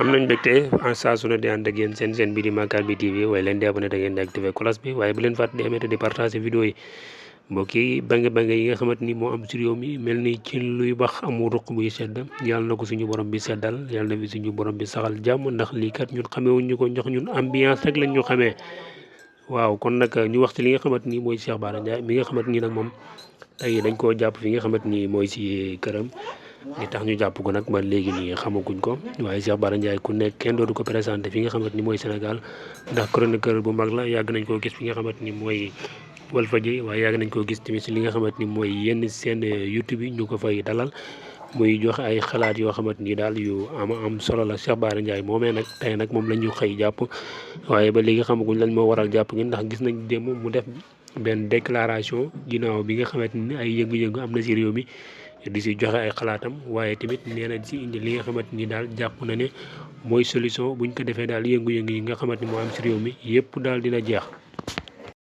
am nañ mbégte en saa su ne di ànd ak yéen seen bi di Makar bi TV waaye leen di abonné da ngeen di activé cloche bi waaye bu leen fàtte di aimer te di partager vidéo yi mbokk yi bange yi nga xamante ni moo am ci réew mi mel ni ci luy bax amul ruq buy sedd yàlla na ko suñu borom bi seddal yàlla na fi suñu borom bi saxal jàmm ndax lii kat ñun xamewuñ ñu ko jox ñun ambiance rek lañ ñu xamee waaw kon nag ñu wax ci li nga xamante ni mooy Cheikh Bara Ndiaye mi nga xamante ni nag moom tey dañ koo jàpp fi nga xamante ni mooy ci këram li tax ñu jàpp ko nag ba léegi nii xamaguñ ko waaye Cheikh Bara Ndiaye ku nekk kenn dootu ko présenté fi nga xamante ni mooy Sénégal ndax chroniqueur bu mag la yàgg nañ koo gis fi nga xamante ni mooy Walfadjri waaye yàgg nañ koo gis tamit si li nga xamante ni mooy yenn seen YouTube yi ñu ko fay dalal muy joxe ay xalaat yoo xamante ni daal yu am solo la Cheikh Bara Ndiaye moomee nag tey nag moom la ñu xëy jàpp waaye ba léegi xamaguñ lañ moo waral jàpp gi ndax gis nañ démb mu def benn déclaration ginnaaw bi nga xamante ni ay yëngu-yëngu am na si réew mi di si joxe ay xalaatam waaye tamit nee na si indi li nga xamante ni daal jàpp na ne mooy solution buñ ko defee daal yëngu-yëngu yi nga xamante ni moo am si réew mi yëpp daal dina jeex.